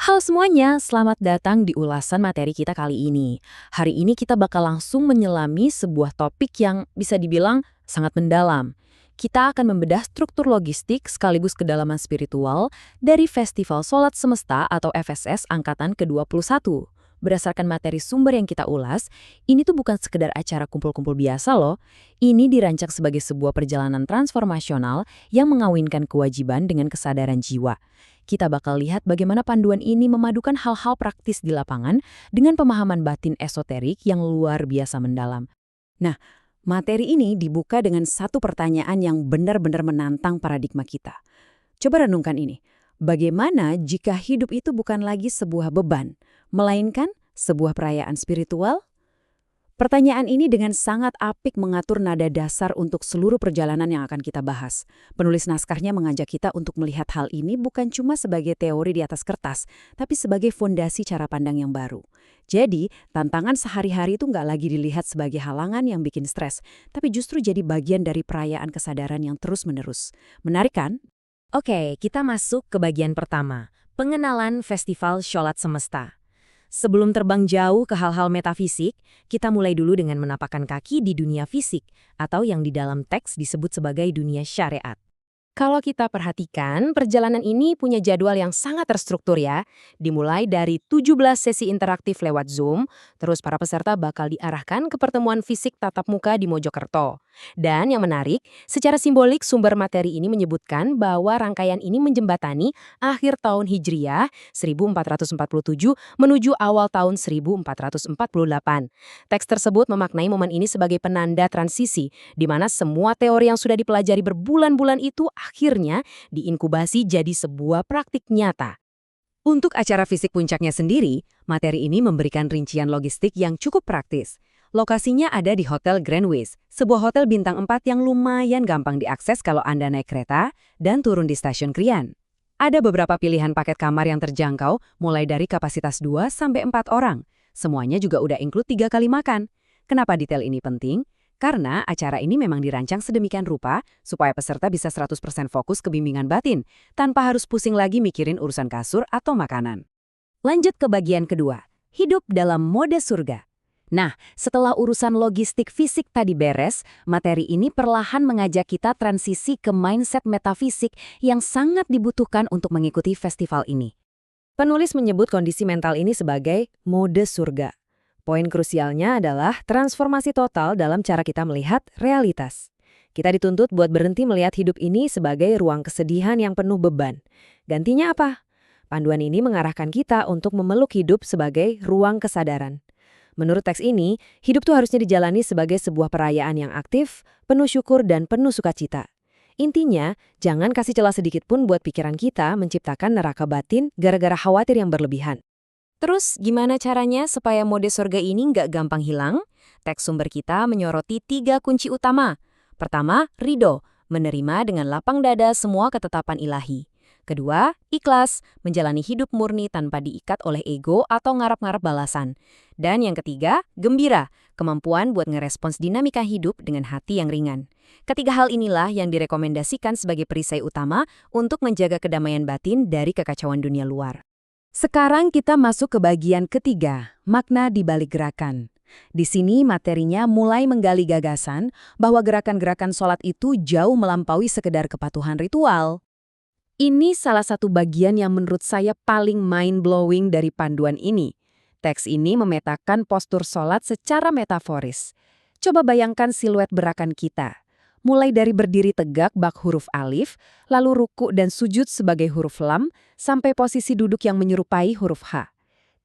Halo semuanya, selamat datang di ulasan materi kita kali ini. Hari ini kita bakal langsung menyelami sebuah topik yang bisa dibilang sangat mendalam. Kita akan membedah struktur logistik sekaligus kedalaman spiritual dari Festival Sholat Semesta atau FSS Angkatan ke-21. Berdasarkan materi sumber yang kita ulas, ini tuh bukan sekedar acara kumpul-kumpul biasa loh. Ini dirancang sebagai sebuah perjalanan transformasional yang mengawinkan kewajiban dengan kesadaran jiwa. Kita bakal lihat bagaimana panduan ini memadukan hal-hal praktis di lapangan dengan pemahaman batin esoterik yang luar biasa mendalam. Nah, materi ini dibuka dengan satu pertanyaan yang benar-benar menantang paradigma kita. Coba renungkan ini. Bagaimana jika hidup itu bukan lagi sebuah beban, melainkan sebuah perayaan spiritual? Pertanyaan ini dengan sangat apik mengatur nada dasar untuk seluruh perjalanan yang akan kita bahas. Penulis naskahnya mengajak kita untuk melihat hal ini bukan cuma sebagai teori di atas kertas, tapi sebagai fondasi cara pandang yang baru. Jadi, tantangan sehari-hari itu nggak lagi dilihat sebagai halangan yang bikin stres, tapi justru jadi bagian dari perayaan kesadaran yang terus-menerus. Menarik kan? Oke, kita masuk ke bagian pertama, pengenalan Festival Sholat Semesta. Sebelum terbang jauh ke hal-hal metafisik, kita mulai dulu dengan menapakkan kaki di dunia fisik, atau yang di dalam teks disebut sebagai dunia syariat. Kalau kita perhatikan, perjalanan ini punya jadwal yang sangat terstruktur ya. Dimulai dari 17 sesi interaktif lewat Zoom, terus para peserta bakal diarahkan ke pertemuan fisik tatap muka di Mojokerto. Dan yang menarik, secara simbolik sumber materi ini menyebutkan bahwa rangkaian ini menjembatani akhir tahun Hijriah 1447 menuju awal tahun 1448. Teks tersebut memaknai momen ini sebagai penanda transisi, di mana semua teori yang sudah dipelajari berbulan-bulan itu akhirnya diinkubasi jadi sebuah praktik nyata. Untuk acara fisik puncaknya sendiri, materi ini memberikan rincian logistik yang cukup praktis. Lokasinya ada di Hotel Grand West, sebuah hotel bintang 4 yang lumayan gampang diakses kalau Anda naik kereta dan turun di stasiun Krian. Ada beberapa pilihan paket kamar yang terjangkau, mulai dari kapasitas 2-4 orang. Semuanya juga udah include 3 kali makan. Kenapa detail ini penting? Karena acara ini memang dirancang sedemikian rupa supaya peserta bisa 100% fokus ke bimbingan batin, tanpa harus pusing lagi mikirin urusan kasur atau makanan. Lanjut ke bagian kedua, hidup dalam mode surga. Nah, setelah urusan logistik fisik tadi beres, materi ini perlahan mengajak kita transisi ke mindset metafisik yang sangat dibutuhkan untuk mengikuti festival ini. Penulis menyebut kondisi mental ini sebagai mode surga. Poin krusialnya adalah transformasi total dalam cara kita melihat realitas. Kita dituntut buat berhenti melihat hidup ini sebagai ruang kesedihan yang penuh beban. Gantinya apa? Panduan ini mengarahkan kita untuk memeluk hidup sebagai ruang kesadaran. Menurut teks ini, hidup tuh harusnya dijalani sebagai sebuah perayaan yang aktif, penuh syukur dan penuh sukacita. Intinya, jangan kasih celah sedikit pun buat pikiran kita menciptakan neraka batin gara-gara khawatir yang berlebihan. Terus, gimana caranya supaya mode surga ini nggak gampang hilang? Teks sumber kita menyoroti 3 kunci utama. Pertama, ridho, menerima dengan lapang dada semua ketetapan ilahi. Kedua, ikhlas, menjalani hidup murni tanpa diikat oleh ego atau ngarap-ngarap balasan. Dan yang ketiga, gembira, kemampuan buat ngerespons dinamika hidup dengan hati yang ringan. Ketiga hal inilah yang direkomendasikan sebagai perisai utama untuk menjaga kedamaian batin dari kekacauan dunia luar. Sekarang kita masuk ke bagian ketiga, makna di balik gerakan. Di sini materinya mulai menggali gagasan bahwa gerakan-gerakan sholat itu jauh melampaui sekedar kepatuhan ritual. Ini salah satu bagian yang menurut saya paling mind-blowing dari panduan ini. Teks ini memetakan postur sholat secara metaforis. Coba bayangkan siluet gerakan kita. Mulai dari berdiri tegak bak huruf alif, lalu ruku dan sujud sebagai huruf lam, sampai posisi duduk yang menyerupai huruf H.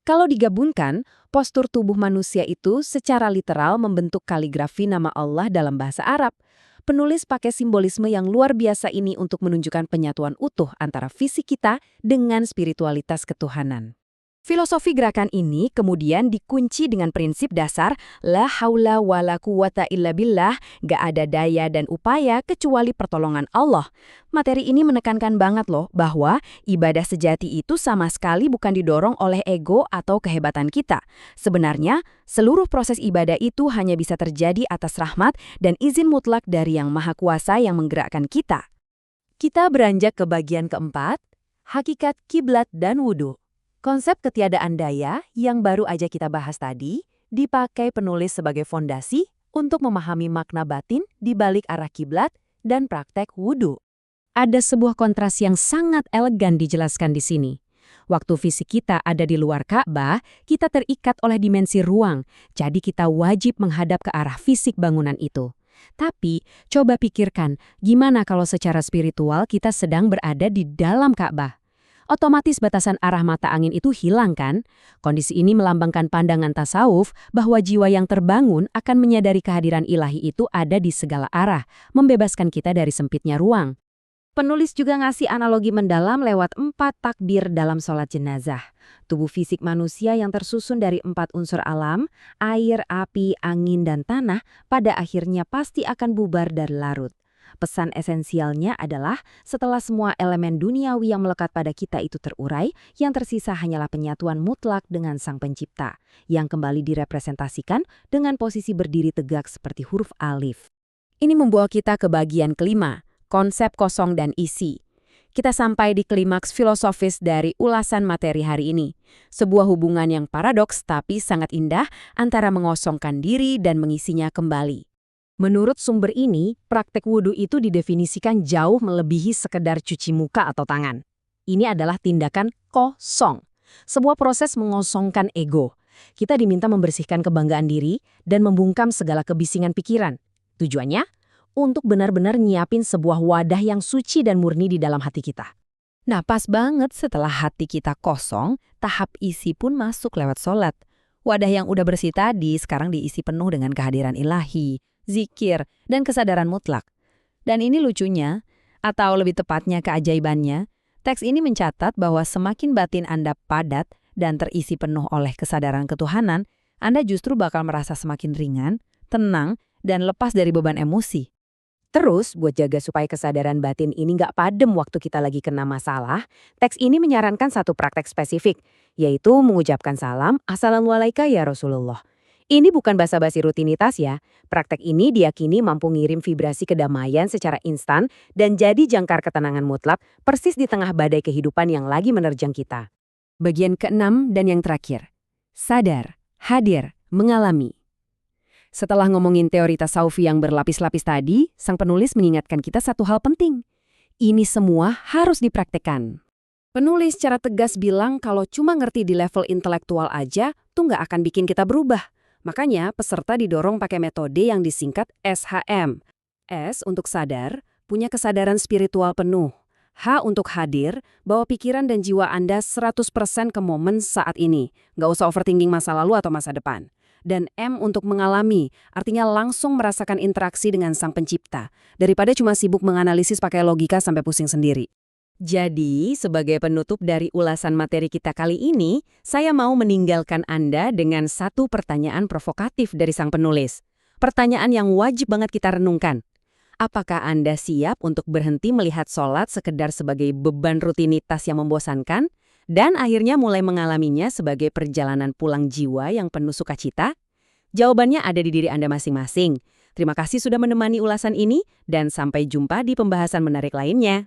Kalau digabungkan, postur tubuh manusia itu secara literal membentuk kaligrafi nama Allah dalam bahasa Arab. Penulis pakai simbolisme yang luar biasa ini untuk menunjukkan penyatuan utuh antara fisik kita dengan spiritualitas ketuhanan. Filosofi gerakan ini kemudian dikunci dengan prinsip dasar la haula wala quwata illa billah, gak ada daya dan upaya kecuali pertolongan Allah. Materi ini menekankan banget loh bahwa ibadah sejati itu sama sekali bukan didorong oleh ego atau kehebatan kita. Sebenarnya, seluruh proses ibadah itu hanya bisa terjadi atas rahmat dan izin mutlak dari Yang Maha Kuasa yang menggerakkan kita. Kita beranjak ke bagian keempat, hakikat kiblat dan wudhu. Konsep ketiadaan daya yang baru aja kita bahas tadi dipakai penulis sebagai fondasi untuk memahami makna batin di balik arah kiblat dan praktek wudhu. Ada sebuah kontras yang sangat elegan dijelaskan di sini. Waktu fisik kita ada di luar Ka'bah, kita terikat oleh dimensi ruang, jadi kita wajib menghadap ke arah fisik bangunan itu. Tapi, coba pikirkan, gimana kalau secara spiritual kita sedang berada di dalam Ka'bah? Otomatis batasan arah mata angin itu hilang kan? Kondisi ini melambangkan pandangan tasawuf bahwa jiwa yang terbangun akan menyadari kehadiran ilahi itu ada di segala arah, membebaskan kita dari sempitnya ruang. Penulis juga ngasih analogi mendalam lewat 4 takbir dalam sholat jenazah. Tubuh fisik manusia yang tersusun dari 4 unsur alam, air, api, angin, dan tanah, pada akhirnya pasti akan bubar dan larut. Pesan esensialnya adalah setelah semua elemen duniawi yang melekat pada kita itu terurai, yang tersisa hanyalah penyatuan mutlak dengan Sang Pencipta, yang kembali direpresentasikan dengan posisi berdiri tegak seperti huruf alif. Ini membawa kita ke bagian kelima, konsep kosong dan isi. Kita sampai di klimaks filosofis dari ulasan materi hari ini. Sebuah hubungan yang paradoks tapi sangat indah antara mengosongkan diri dan mengisinya kembali. Menurut sumber ini, praktek wudhu itu didefinisikan jauh melebihi sekedar cuci muka atau tangan. Ini adalah tindakan kosong. Sebuah proses mengosongkan ego. Kita diminta membersihkan kebanggaan diri dan membungkam segala kebisingan pikiran. Tujuannya? Untuk benar-benar nyiapin sebuah wadah yang suci dan murni di dalam hati kita. Nah, pas banget setelah hati kita kosong, tahap isi pun masuk lewat sholat. Wadah yang udah bersih tadi sekarang diisi penuh dengan kehadiran ilahi, zikir, dan kesadaran mutlak. Dan ini lucunya, atau lebih tepatnya keajaibannya, teks ini mencatat bahwa semakin batin Anda padat dan terisi penuh oleh kesadaran ketuhanan, Anda justru bakal merasa semakin ringan, tenang, dan lepas dari beban emosi. Terus, buat jaga supaya kesadaran batin ini nggak padem waktu kita lagi kena masalah, teks ini menyarankan satu praktek spesifik, yaitu mengucapkan salam, Assalamualaikum ya Rasulullah. Ini bukan basa-basi rutinitas ya. Praktek ini diyakini mampu ngirim vibrasi kedamaian secara instan dan jadi jangkar ketenangan mutlak persis di tengah badai kehidupan yang lagi menerjang kita. Bagian keenam dan yang terakhir. Sadar, hadir, mengalami. Setelah ngomongin teori tasawuf yang berlapis-lapis tadi, sang penulis mengingatkan kita satu hal penting. Ini semua harus dipraktekkan. Penulis secara tegas bilang kalau cuma ngerti di level intelektual aja tuh nggak akan bikin kita berubah. Makanya peserta didorong pakai metode yang disingkat SHM. S untuk sadar, punya kesadaran spiritual penuh. H untuk hadir, bawa pikiran dan jiwa Anda 100% ke momen saat ini. Nggak usah overthinking masa lalu atau masa depan. Dan M untuk mengalami, artinya langsung merasakan interaksi dengan Sang Pencipta, daripada cuma sibuk menganalisis pakai logika sampai pusing sendiri. Jadi, sebagai penutup dari ulasan materi kita kali ini, saya mau meninggalkan Anda dengan satu pertanyaan provokatif dari sang penulis. Pertanyaan yang wajib banget kita renungkan. Apakah Anda siap untuk berhenti melihat sholat sekedar sebagai beban rutinitas yang membosankan? Dan akhirnya mulai mengalaminya sebagai perjalanan pulang jiwa yang penuh sukacita? Jawabannya ada di diri Anda masing-masing. Terima kasih sudah menemani ulasan ini, dan sampai jumpa di pembahasan menarik lainnya.